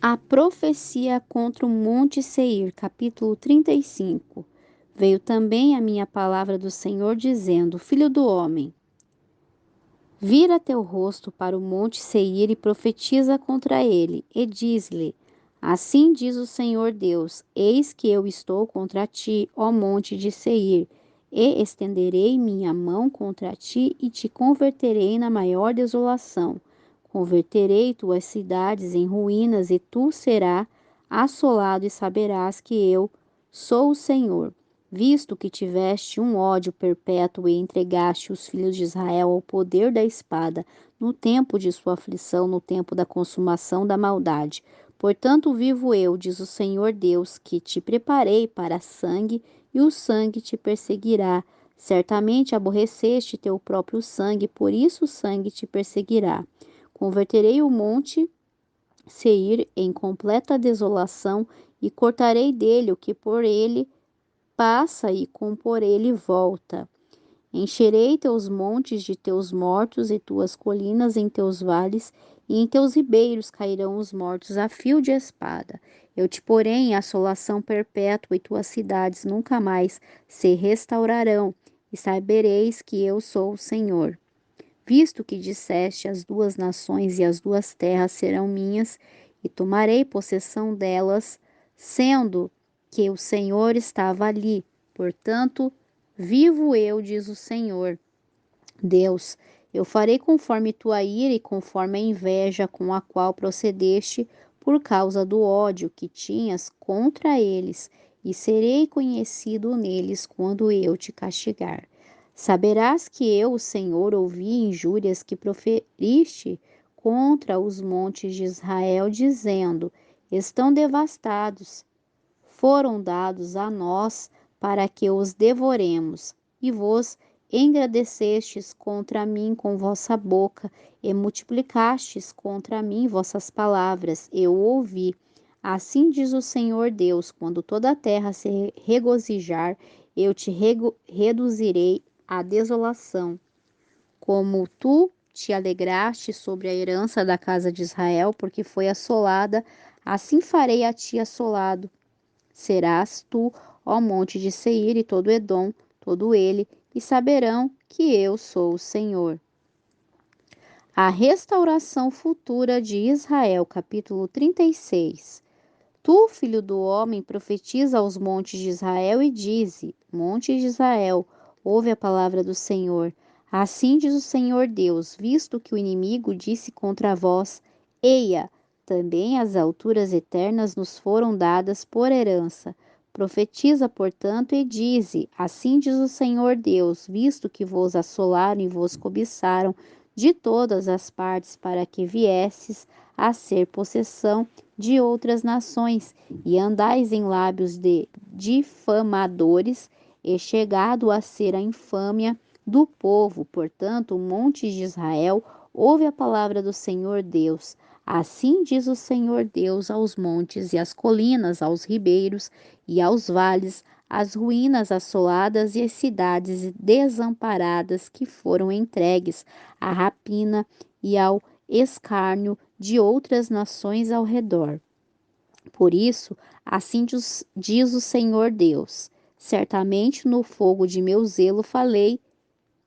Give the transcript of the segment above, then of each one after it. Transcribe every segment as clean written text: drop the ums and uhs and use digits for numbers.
A profecia contra o Monte Seir, capítulo 35. Veio também a minha palavra do Senhor, dizendo: Filho do homem, vira teu rosto para o Monte Seir e profetiza contra ele, e diz-lhe: Assim diz o Senhor Deus: Eis que eu estou contra ti, ó monte de Seir, e estenderei minha mão contra ti e te converterei na maior desolação. Converterei tuas cidades em ruínas e tu serás assolado e saberás que eu sou o Senhor. Visto que tiveste um ódio perpétuo e entregaste os filhos de Israel ao poder da espada, no tempo de sua aflição, no tempo da consumação da maldade. Portanto, vivo eu, diz o Senhor Deus, que te preparei para sangue, e o sangue te perseguirá. Certamente aborreceste teu próprio sangue, por isso o sangue te perseguirá. Converterei o monte Seir em completa desolação, e cortarei dele o que por ele passa e com por ele volta. Encherei teus montes de teus mortos e tuas colinas em teus vales, e em teus ribeiros cairão os mortos a fio de espada. Eu te porei em assolação perpétua e tuas cidades nunca mais se restaurarão, e sabereis que eu sou o Senhor. Visto que disseste: as duas nações e as duas terras serão minhas, e tomarei possessão delas, sendo que o Senhor estava ali. Portanto, vivo eu, diz o Senhor Deus, eu farei conforme tua ira e conforme a inveja com a qual procedeste por causa do ódio que tinhas contra eles, e serei conhecido neles quando eu te castigar. Saberás que eu, o Senhor, ouvi injúrias que proferiste contra os montes de Israel, dizendo: estão devastados, foram dados a nós para que os devoremos, e vos engrandecestes contra mim com vossa boca, e multiplicastes contra mim vossas palavras, eu ouvi. Assim diz o Senhor Deus: quando toda a terra se regozijar, eu te reduzirei à desolação. Como tu te alegraste sobre a herança da casa de Israel, porque foi assolada, assim farei a ti assolado. Serás tu, ó monte de Seir, e todo Edom, todo ele, e saberão que eu sou o Senhor. A restauração futura de Israel, capítulo 36. Tu, filho do homem, profetiza aos montes de Israel e dize: Monte de Israel, ouve a palavra do Senhor. Assim diz o Senhor Deus: visto que o inimigo disse contra vós: Eia, também as alturas eternas nos foram dadas por herança. Profetiza, portanto, e dize: Assim diz o Senhor Deus: visto que vos assolaram e vos cobiçaram de todas as partes, para que viesses a ser possessão de outras nações, e andais em lábios de difamadores, e chegado a ser a infâmia do povo. Portanto, o monte de Israel ouve a palavra do Senhor Deus. Assim diz o Senhor Deus aos montes e às colinas, aos ribeiros e aos vales, às ruínas assoladas e às cidades desamparadas que foram entregues à rapina e ao escárnio de outras nações ao redor. Por isso, assim diz o Senhor Deus: certamente no fogo de meu zelo falei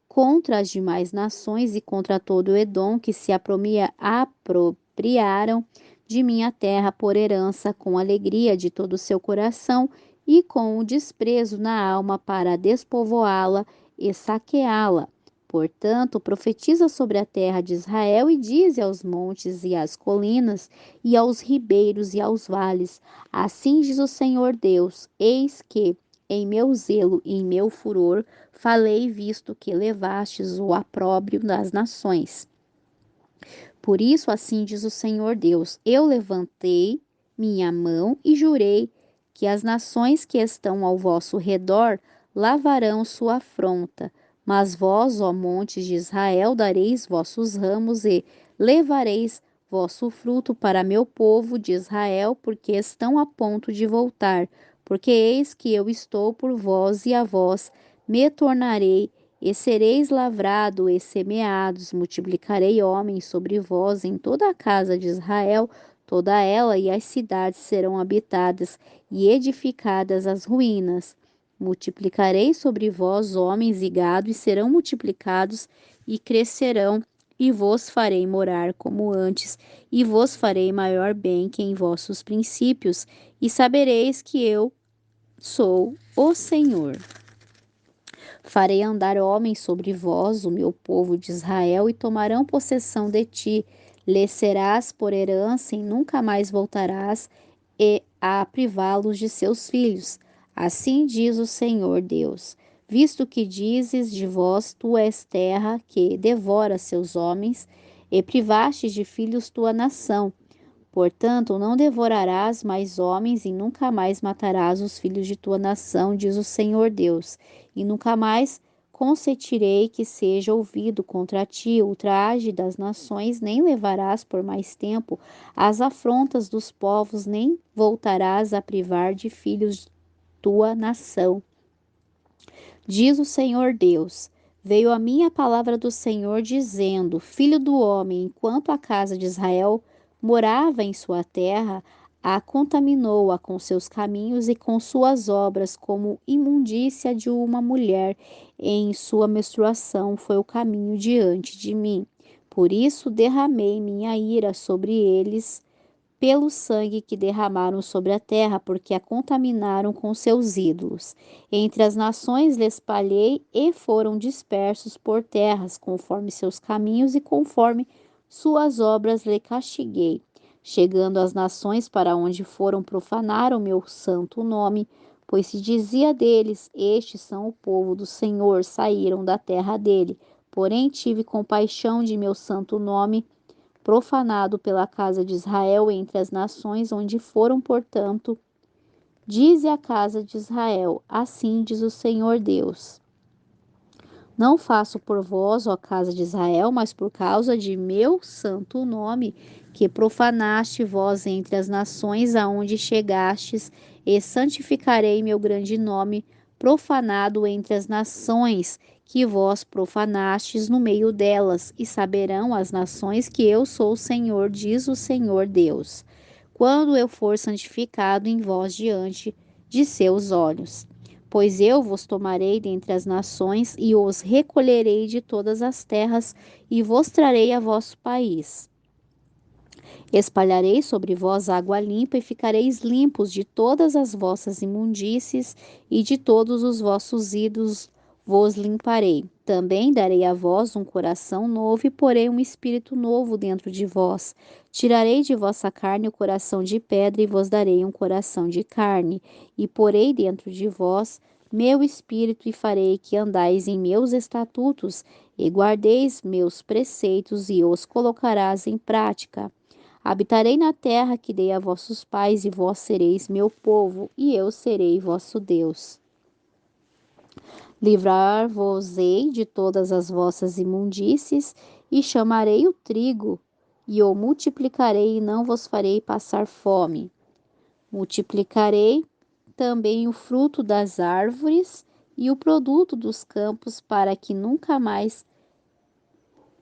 contra as demais nações e contra todo o Edom que se apropriaram de minha terra por herança, com alegria de todo o seu coração e com o desprezo na alma, para despovoá-la e saqueá-la. Portanto, profetiza sobre a terra de Israel e dize aos montes e às colinas, e aos ribeiros e aos vales: assim diz o Senhor Deus: eis que, em meu zelo e em meu furor, falei, visto que levastes o opróbrio das nações. Por isso, assim diz o Senhor Deus: eu levantei minha mão e jurei que as nações que estão ao vosso redor lavarão sua afronta. Mas vós, ó montes de Israel, dareis vossos ramos e levareis vosso fruto para meu povo de Israel, porque estão a ponto de voltar. Porque eis que eu estou por vós, e a vós me tornarei, e sereis lavrado e semeados, multiplicarei homens sobre vós em toda a casa de Israel, Toda ela e as cidades serão habitadas e edificadas as ruínas. Multiplicarei sobre vós homens e gado, e serão multiplicados e crescerão, e vos farei morar como antes, e vos farei maior bem que em vossos princípios, e sabereis que eu sou o Senhor. Farei andar homens sobre vós, o meu povo de Israel, e tomarão possessão de ti. Lhes serás por herança e nunca mais voltarás a privá-los de seus filhos. Assim diz o Senhor Deus. Visto que dizes de vós, tu és terra que devora seus homens, e privastes de filhos tua nação. Portanto, não devorarás mais homens e nunca mais matarás os filhos de tua nação, diz o Senhor Deus. E nunca mais consentirei que seja ouvido contra ti o ultraje das nações, nem levarás por mais tempo as afrontas dos povos, nem voltarás a privar de filhos tua nação. Diz o Senhor Deus: veio a minha palavra do Senhor dizendo: Filho do homem, enquanto a casa de Israel morava em sua terra, a contaminou-a com seus caminhos e com suas obras, como imundícia de uma mulher em sua menstruação foi o caminho diante de mim. Por isso derramei minha ira sobre eles pelo sangue que derramaram sobre a terra, porque a contaminaram com seus ídolos. Entre as nações lhes espalhei e foram dispersos por terras, conforme seus caminhos e conforme suas obras lhe castiguei. Chegando às nações para onde foram profanar o meu santo nome, pois se dizia deles: estes são o povo do Senhor, saíram da terra dele. Porém tive compaixão de meu santo nome, profanado pela casa de Israel entre as nações onde foram, portanto, dize a casa de Israel: assim diz o Senhor Deus. Não faço por vós, ó casa de Israel, mas por causa de meu santo nome, que profanaste vós entre as nações aonde chegastes, e santificarei meu grande nome, profanado entre as nações, que vós profanastes no meio delas, e saberão as nações que eu sou o Senhor, diz o Senhor Deus, quando eu for santificado em vós diante de seus olhos. Pois eu vos tomarei dentre as nações e os recolherei de todas as terras e vos trarei a vosso país. Espalharei sobre vós água limpa e ficareis limpos de todas as vossas imundícies e de todos os vossos ídolos vos limparei. Também darei a vós um coração novo e porei um espírito novo dentro de vós. Tirarei de vossa carne o coração de pedra e vos darei um coração de carne. E porei dentro de vós meu espírito e farei que andais em meus estatutos e guardeis meus preceitos e os colocarás em prática. Habitarei na terra que dei a vossos pais, e vós sereis meu povo, e eu serei vosso Deus. Livrar-vos-ei de todas as vossas imundícies, e chamarei o trigo, e o multiplicarei, e não vos farei passar fome. Multiplicarei também o fruto das árvores e o produto dos campos, para que nunca mais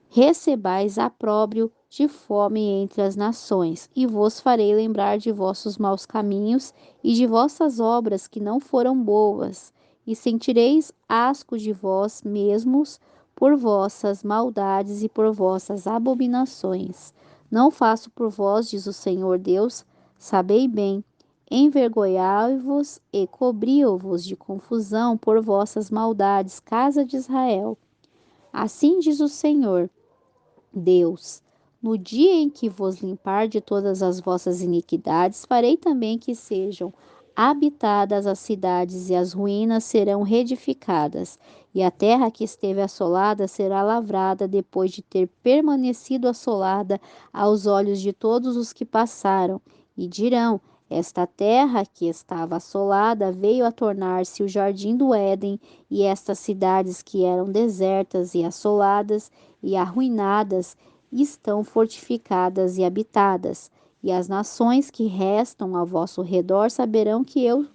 recebais opróbrio de fome entre as nações, e vos farei lembrar de vossos maus caminhos e de vossas obras que não foram boas, e sentireis asco de vós mesmos por vossas maldades e por vossas abominações. Não faço por vós, diz o Senhor Deus, sabei bem, envergonhai-vos e cobri-vos de confusão por vossas maldades, casa de Israel. Assim diz o Senhor Deus: no dia em que vos limpar de todas as vossas iniquidades, farei também que sejam habitadas as cidades, e as ruínas serão reedificadas, e a terra que esteve assolada será lavrada, depois de ter permanecido assolada aos olhos de todos os que passaram, e dirão: esta terra que estava assolada veio a tornar-se o jardim do Éden, e estas cidades que eram desertas e assoladas e arruinadas estão fortificadas e habitadas, e as nações que restam ao vosso redor saberão que eu,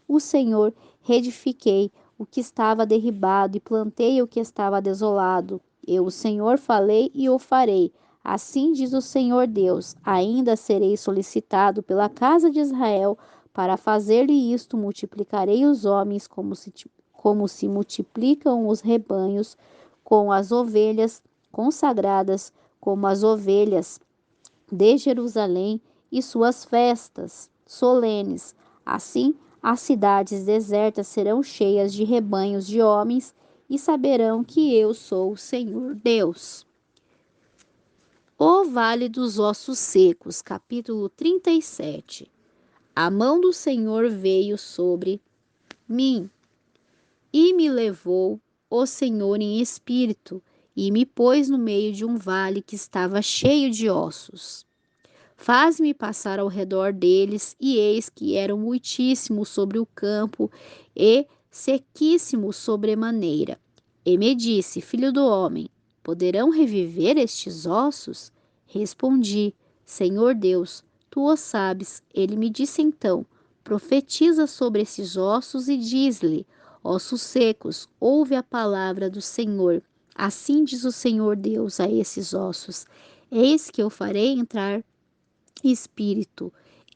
o Senhor, reedifiquei o que estava derribado e plantei o que estava desolado. Eu, o Senhor, falei e o farei. Assim diz o Senhor Deus: ainda serei solicitado pela casa de Israel para fazer-lhe isto: multiplicarei os homens como se multiplicam os rebanhos, com as ovelhas consagradas, como as ovelhas de Jerusalém e suas festas solenes. Assim, as cidades desertas serão cheias de rebanhos de homens e saberão que eu sou o Senhor Deus. O Vale dos Ossos Secos, capítulo 37. A mão do Senhor veio sobre mim e me levou o Senhor em espírito e me pôs no meio de um vale que estava cheio de ossos. Faz-me passar ao redor deles, e eis que eram muitíssimos sobre o campo e sequíssimos sobremaneira. E me disse: filho do homem, poderão reviver estes ossos? Respondi: Senhor Deus, tu o sabes. Ele me disse então: profetiza sobre esses ossos e diz-lhe: ossos secos, ouve a palavra do Senhor. Assim diz o Senhor Deus a esses ossos: eis que eu farei entrar espírito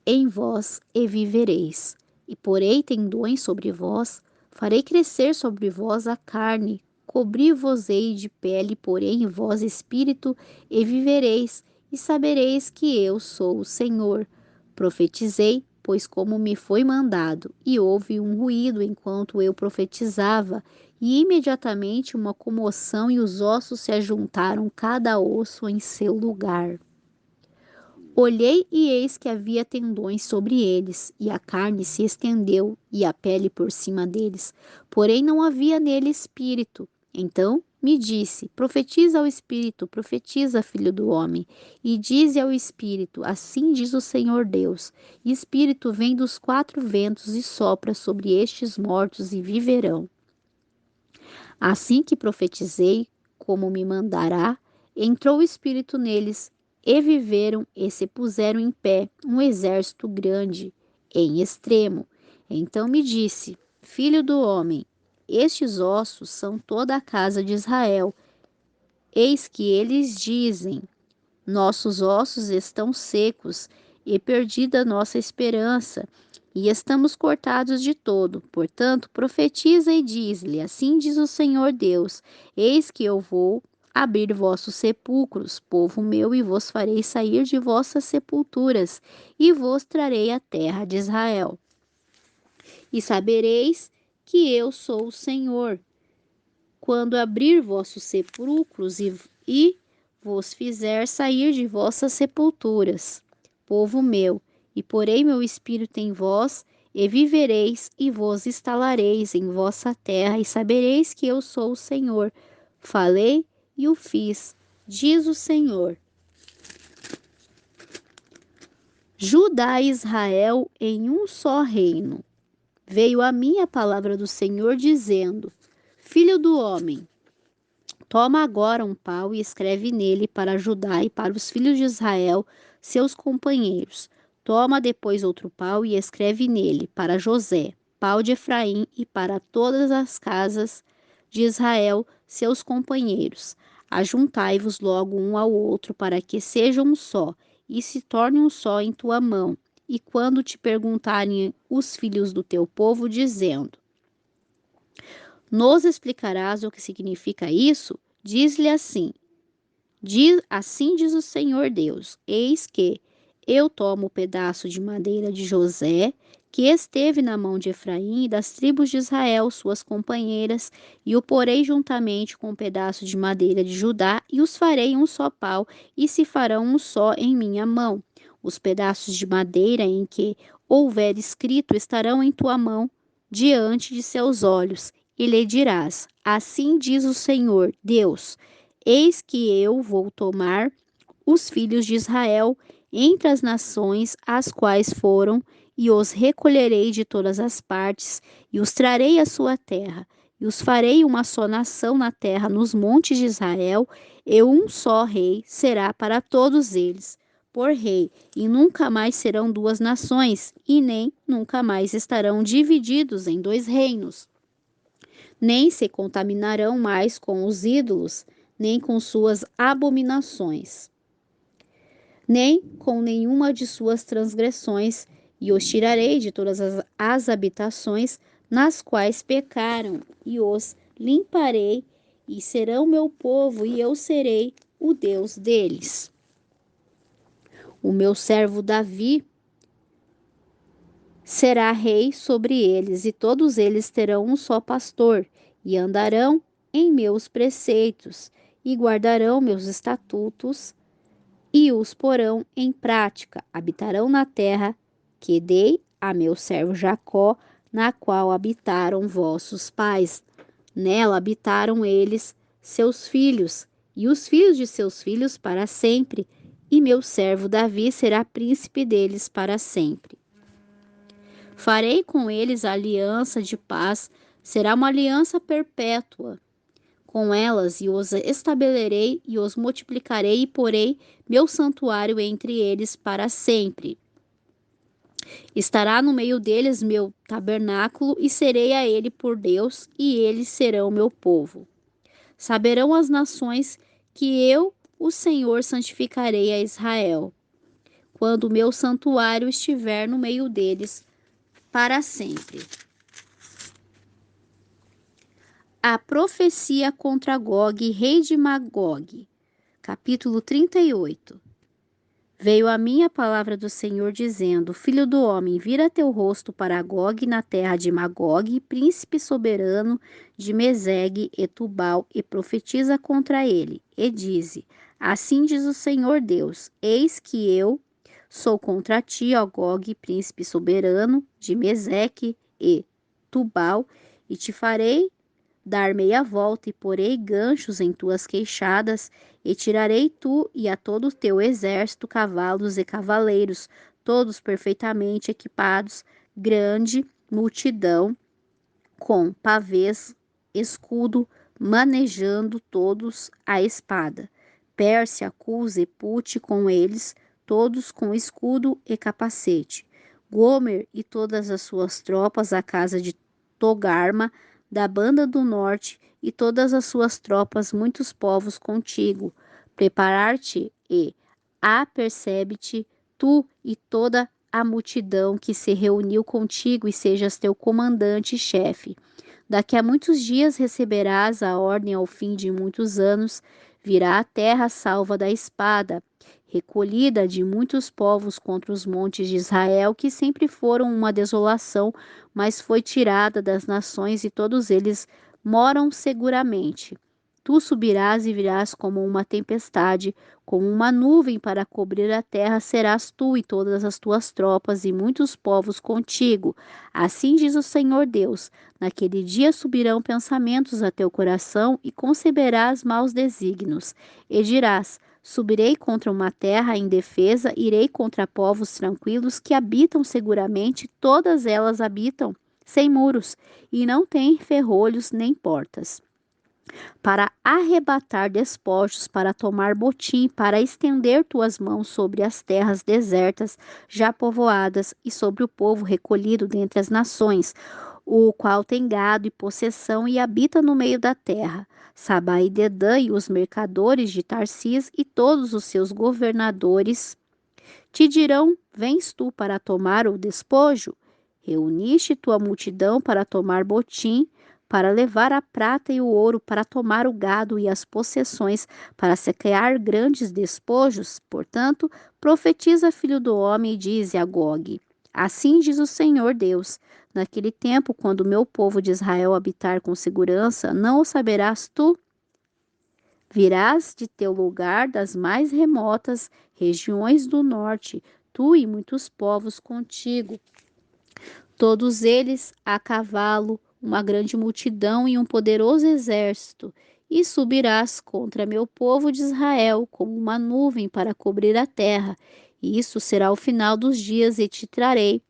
em vós e vivereis. E porei tendões sobre vós, farei crescer sobre vós a carne, cobrir-vos-ei de pele, porém em vós espírito e vivereis, e sabereis que eu sou o Senhor. Profetizei, pois como me foi mandado, e houve um ruído enquanto eu profetizava, e imediatamente uma comoção e os ossos se ajuntaram cada osso em seu lugar. Olhei e eis que havia tendões sobre eles, e a carne se estendeu, e a pele por cima deles, porém não havia nele espírito. Então me disse: profetiza ao espírito, profetiza, filho do homem, e dize ao espírito: assim diz o Senhor Deus: espírito vem dos quatro ventos e sopra sobre estes mortos e viverão. Assim que profetizei, como me mandará, entrou o Espírito neles, e viveram e se puseram em pé um exército grande, em extremo. Então me disse: filho do homem, estes ossos são toda a casa de Israel. Eis que eles dizem: nossos ossos estão secos e perdida nossa esperança, e estamos cortados de todo. Portanto, profetiza e diz-lhe: assim diz o Senhor Deus: eis que eu vou abrir vossos sepulcros, povo meu, e vos farei sair de vossas sepulturas, e vos trarei a terra de Israel. E sabereis que eu sou o Senhor, quando abrir vossos sepulcros e vos fizer sair de vossas sepulturas, povo meu, e porei meu espírito em vós, e vivereis, e vos instalareis em vossa terra, e sabereis que eu sou o Senhor. Falei e o fiz, diz o Senhor. Judá e Israel em um só reino. Veio a mim a palavra do Senhor dizendo: filho do homem, toma agora um pau e escreve nele para Judá e para os filhos de Israel, seus companheiros. Toma depois outro pau e escreve nele para José, pau de Efraim, e para todas as casas de Israel, seus companheiros. Ajuntai-vos logo um ao outro, para que sejam um só, e se torne um só em tua mão. E quando te perguntarem os filhos do teu povo, dizendo: nos explicarás o que significa isso? Diz-lhe assim: assim diz o Senhor Deus: eis que eu tomo o pedaço de madeira de José, que esteve na mão de Efraim e das tribos de Israel, suas companheiras, e o porei juntamente com o pedaço de madeira de Judá, e os farei um só pau, e se farão um só em minha mão. Os pedaços de madeira em que houver escrito estarão em tua mão, diante de seus olhos, e lhe dirás: assim diz o Senhor Deus: eis que eu vou tomar os filhos de Israel entre as nações as quais foram, e os recolherei de todas as partes, e os trarei à sua terra, e os farei uma só nação na terra, nos montes de Israel, e um só rei será para todos eles, por rei, e nunca mais serão duas nações, e nem nunca mais estarão divididos em dois reinos. Nem se contaminarão mais com os ídolos, nem com suas abominações. nem com nenhuma de suas transgressões, e os tirarei de todas as habitações nas quais pecaram, e os limparei, e serão meu povo, e eu serei o Deus deles. O meu servo Davi será rei sobre eles, e todos eles terão um só pastor, e andarão em meus preceitos, e guardarão meus estatutos, e os porão em prática. Habitarão na terra que dei a meu servo Jacó, na qual habitaram vossos pais. Nela habitaram eles, seus filhos, e os filhos de seus filhos para sempre, e meu servo Davi será príncipe deles para sempre. Farei com eles a aliança de paz, será uma aliança perpétua com elas, e os estabelecerei e os multiplicarei, e porei meu santuário entre eles para sempre. Estará no meio deles meu tabernáculo, e serei a ele por Deus, e eles serão meu povo. Saberão as nações que eu, o Senhor, santificarei a Israel, quando o meu santuário estiver no meio deles para sempre. A profecia contra Gog, rei de Magog. Capítulo 38. Veio a mim a palavra do Senhor dizendo: Filho do homem, vira teu rosto para Gog na terra de Magog, príncipe soberano de Meseg e Tubal, e profetiza contra ele, e dize: Assim diz o Senhor Deus: Eis que eu sou contra ti, ó Gog, príncipe soberano de Mesec e Tubal, e te farei dar meia volta, e porei ganchos em tuas queixadas, e tirarei tu e a todo o teu exército cavalos e cavaleiros, todos perfeitamente equipados, grande multidão, com pavês, escudo, manejando todos a espada. Pérsia, Cus e Pute com eles, todos com escudo e capacete. Gomer e todas as suas tropas, a casa de Togarma, da banda do norte, e todas as suas tropas, muitos povos contigo. Preparar-te e apercebe-te, tu e toda a multidão que se reuniu contigo, e sejas teu comandante e chefe. Daqui a muitos dias receberás a ordem ao fim de muitos anos, virá a terra salva da espada, recolhida de muitos povos contra os montes de Israel, que sempre foram uma desolação, mas foi tirada das nações, e todos eles moram seguramente. Tu subirás e virás como uma tempestade, como uma nuvem para cobrir a terra, serás tu e todas as tuas tropas, e muitos povos contigo. Assim diz o Senhor Deus: naquele dia subirão pensamentos a teu coração, e conceberás maus desígnios, e dirás: subirei contra uma terra indefesa, irei contra povos tranquilos que habitam seguramente, todas elas habitam sem muros, e não têm ferrolhos nem portas, para arrebatar despojos, para tomar botim, para estender tuas mãos sobre as terras desertas, já povoadas, e sobre o povo recolhido dentre as nações, o qual tem gado e possessão e habita no meio da terra. Sabá e Dedã e os mercadores de Tarsis e todos os seus governadores te dirão: vens tu para tomar o despojo? Reuniste tua multidão para tomar botim, para levar a prata e o ouro, para tomar o gado e as possessões, para saquear grandes despojos? Portanto, profetiza, filho do homem, e dize a Gog: assim diz o Senhor Deus: naquele tempo, quando o meu povo de Israel habitar com segurança, não o saberás tu? Virás de teu lugar das mais remotas regiões do norte, tu e muitos povos contigo, todos eles a cavalo, uma grande multidão e um poderoso exército, e subirás contra meu povo de Israel como uma nuvem para cobrir a terra. E isso será o final dos dias, e te trarei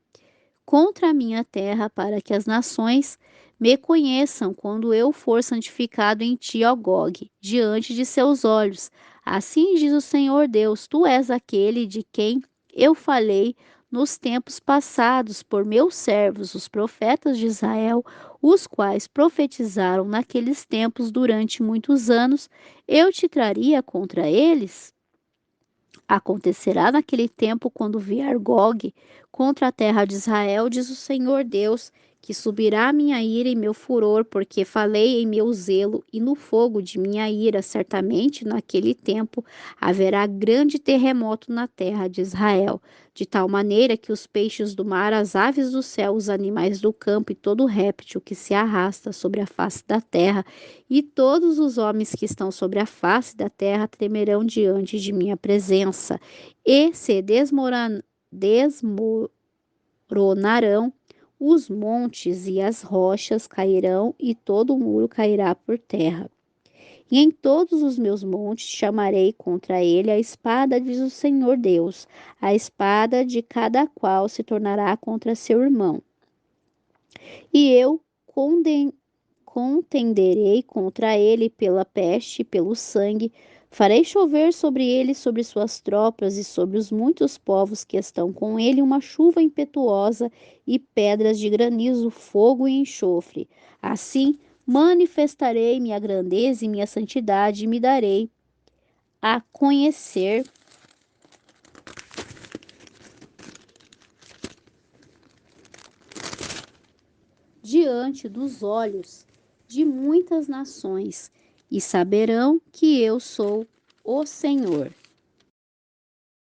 contra a minha terra, para que as nações me conheçam quando eu for santificado em ti, ó Gog, diante de seus olhos. Assim diz o Senhor Deus: tu és aquele de quem eu falei nos tempos passados por meus servos, os profetas de Israel, os quais profetizaram naqueles tempos durante muitos anos. Eu te traria contra eles? Acontecerá naquele tempo, quando vier Gog contra a terra de Israel, diz o Senhor Deus, que subirá a minha ira e meu furor, porque falei em meu zelo, e no fogo de minha ira, certamente naquele tempo haverá grande terremoto na terra de Israel, de tal maneira que os peixes do mar, as aves do céu, os animais do campo e todo réptil que se arrasta sobre a face da terra, e todos os homens que estão sobre a face da terra tremerão diante de minha presença, e se desmoronarão os montes e as rochas cairão, e todo o muro cairá por terra. E em todos os meus montes chamarei contra ele a espada, diz o Senhor Deus. A espada de cada qual se tornará contra seu irmão. E eu contenderei contra ele pela peste e pelo sangue. Farei chover sobre ele, sobre suas tropas e sobre os muitos povos que estão com ele, uma chuva impetuosa e pedras de granizo, fogo e enxofre. Assim manifestarei minha grandeza e minha santidade, e me darei a conhecer diante dos olhos de muitas nações, e saberão que eu sou o Senhor.